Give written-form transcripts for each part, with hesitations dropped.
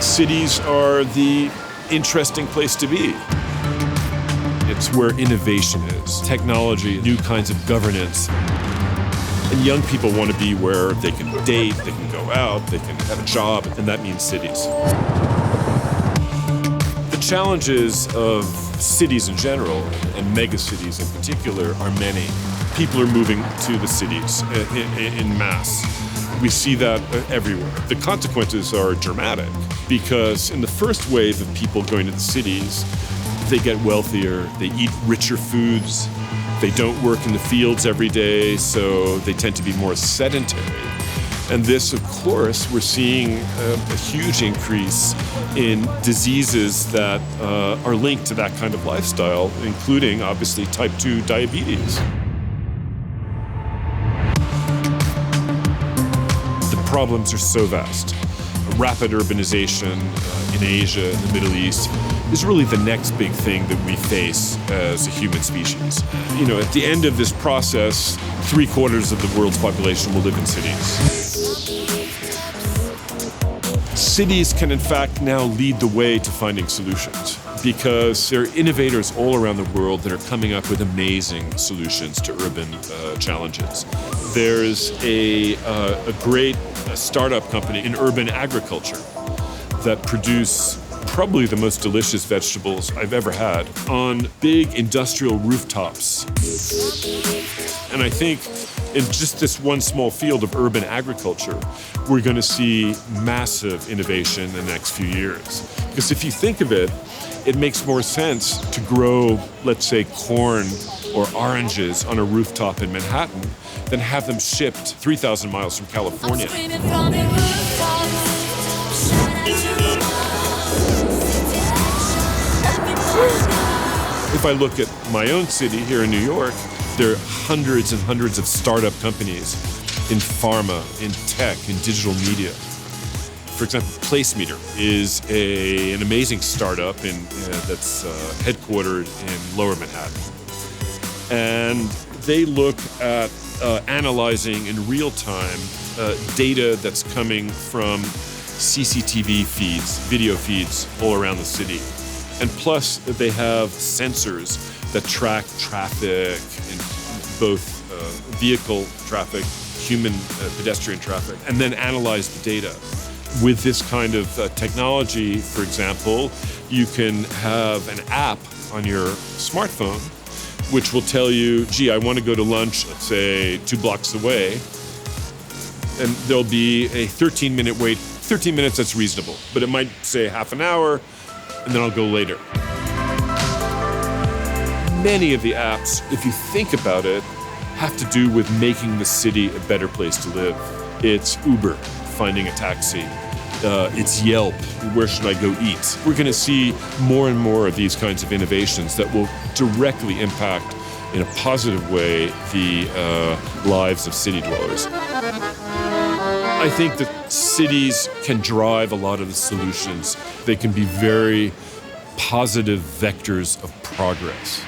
Cities are the interesting place to be. It's where innovation is, technology, new kinds of governance. And young people want to be where they can date, they can go out, they can have a job, and that means cities. The challenges of cities in general, and megacities in particular, are many. People are moving to the cities in mass. We see that everywhere. The consequences are dramatic because in the first wave of people going to the cities, they get wealthier, they eat richer foods, they don't work in the fields every day, so they tend to be more sedentary. And this, of course, we're seeing a huge increase in diseases that are linked to that kind of lifestyle, including, obviously, type 2 diabetes. The problems are so vast. Rapid urbanization in Asia, in the Middle East, is really the next big thing that we face as a human species. You know, at the end of this process, 3/4 of the world's population will live in cities. Cities can, in fact, now lead the way to finding solutions because there are innovators all around the world that are coming up with amazing solutions to urban challenges. There's a great startup company in urban agriculture that produce probably the most delicious vegetables I've ever had on big industrial rooftops. And I think in just this one small field of urban agriculture, we're going to see massive innovation in the next few years. Because if you think of it, it makes more sense to grow, let's say, corn or oranges on a rooftop in Manhattan than have them shipped 3,000 miles from California. If I look at my own city here in New York, there are hundreds and hundreds of startup companies in pharma, in tech, in digital media. For example, Placemeter is an amazing startup that's headquartered in Lower Manhattan. And they look at analyzing in real time data that's coming from CCTV feeds, video feeds all around the city. And plus, they have sensors that track traffic, in both vehicle traffic, human pedestrian traffic, and then analyze the data. With this kind of technology, for example, you can have an app on your smartphone which will tell you, gee, I want to go to lunch, let's say 2 blocks away, and there'll be a 13-minute wait. 13 minutes, that's reasonable, but it might say half an hour, and then I'll go later. Many of the apps, if you think about it, have to do with making the city a better place to live. It's Uber, finding a taxi. It's Yelp, where should I go eat? We're going to see more and more of these kinds of innovations that will directly impact, in a positive way, the lives of city dwellers. I think that cities can drive a lot of the solutions. They can be very positive vectors of progress.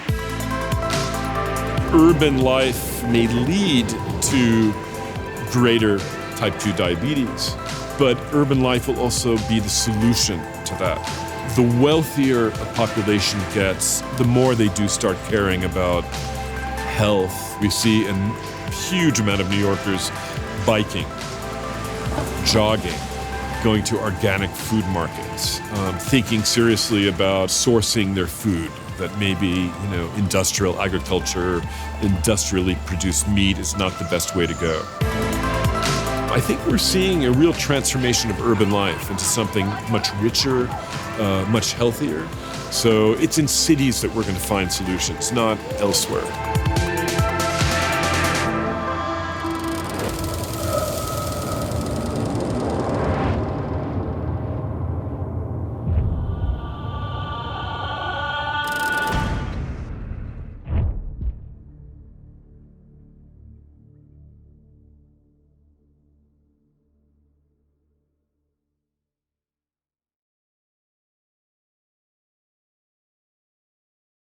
Urban life may lead to greater type 2 diabetes, but urban life will also be the solution to that. The wealthier a population gets, the more they do start caring about health. We see a huge amount of New Yorkers biking, jogging, going to organic food markets, thinking seriously about sourcing their food. That maybe, industrial agriculture, industrially produced meat is not the best way to go. I think we're seeing a real transformation of urban life into something much richer, much healthier. So it's in cities that we're going to find solutions, not elsewhere.